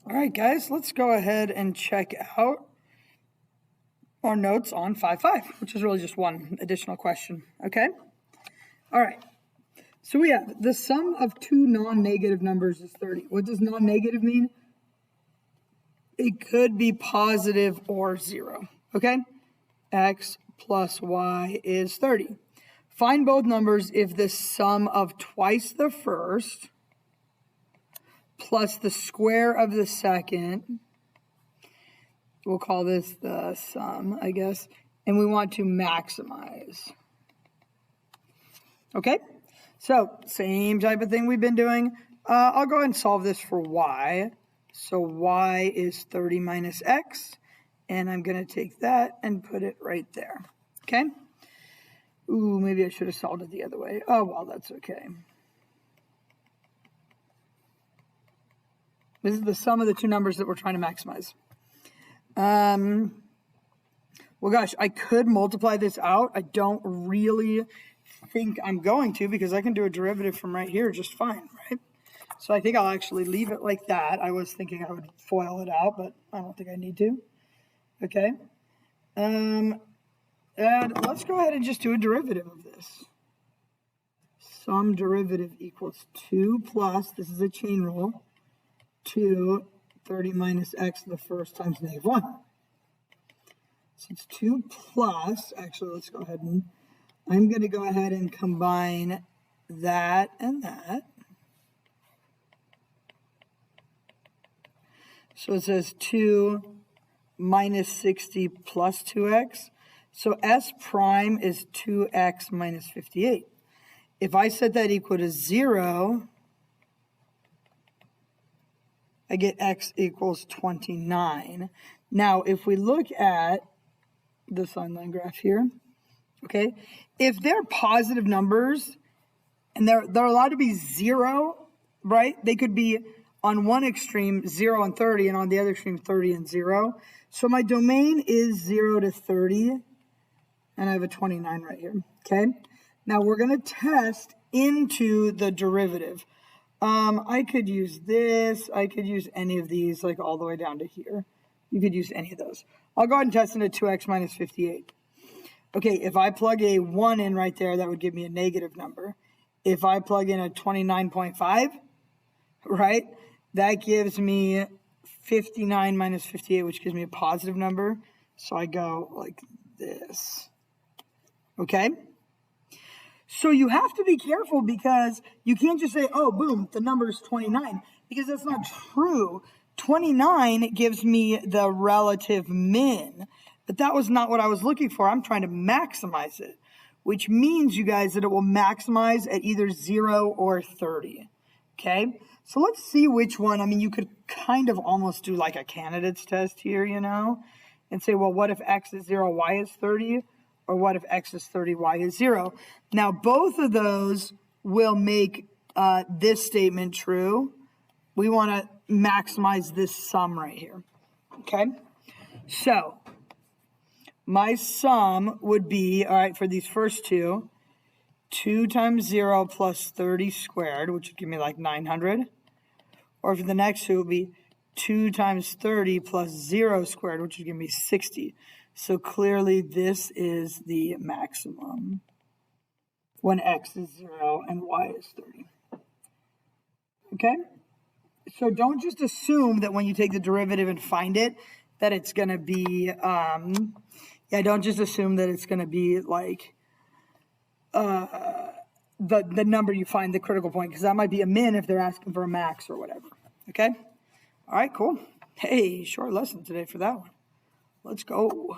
All right, guys, let's go ahead and check out our notes on 5.5, which is really just one additional question, okay? All right, so we have the sum of two non-negative numbers is 30. What does non-negative mean? It could be positive or 0, okay? X plus y is 30. Find both numbers if the sum of twice the first plus the square of the second, we'll call this the sum, I guess, and we want to maximize. Okay, so same type of thing we've been doing. I'll go ahead and solve this for y. So y is 30 minus x, and I'm going to take that and put it right there, okay? Ooh, maybe I should have solved it the other way. Oh, well, that's okay. This is the sum of the two numbers that we're trying to maximize. Well, gosh, I could multiply this out. I don't really think I'm going to because I can do a derivative from right here just fine, right? So I think I'll actually leave it like that. I was thinking I would FOIL it out, but I don't think I need to. Okay. And let's go ahead and just do a derivative of this. Sum derivative equals 2 plus, this is a chain rule, 2, 30 minus x to the first times negative 1. So it's 2 plus, actually, let's go ahead and, I'm going to go ahead and combine that and that. So it says 2 minus 60 plus 2x. So s prime is 2x minus 58. If I set that equal to 0, I get x equals 29. Now, if we look at the sign line graph here, okay, if they're positive numbers and they're allowed to be 0, right? They could be on one extreme 0 and 30 and on the other extreme 30 and 0. So my domain is 0 to 30 and I have a 29 right here, okay? Now we're going to test into the derivative. I could use this. I could use any of these, like all the way down to here. You could use any of those. I'll go ahead and test into 2x minus 58. Okay, if I plug a 1 in right there, that would give me a negative number. If I plug in a 29.5, right, that gives me 59 minus 58, which gives me a positive number. So I go like this. Okay? So you have to be careful because you can't just say, oh, boom, the number is 29, because that's not true. 29 gives me the relative min, but that was not what I was looking for. I'm trying to maximize it, which means, you guys, that it will maximize at either 0 or 30, okay? So let's see which one. I mean, you could kind of almost do like a candidates test here, you know, and say, well, what if x is 0, y is 30? Or what if x is 30, y is 0? Now, both of those will make this statement true. We want to maximize this sum right here, okay? So, my sum would be, all right, for these first two, 2 times 0 plus 30 squared, which would give me like 900. Or for the next two, it would be 2 times 30 plus 0 squared, which would give me 60. So clearly this is the maximum when x is 0 and y is 30. Okay? So don't just assume that when you take the derivative and find it, that it's going to be, don't just assume that it's going to be like the number you find, the critical point, because that might be a min if they're asking for a max or whatever. Okay? All right, cool. Hey, short lesson today for that one. Let's go.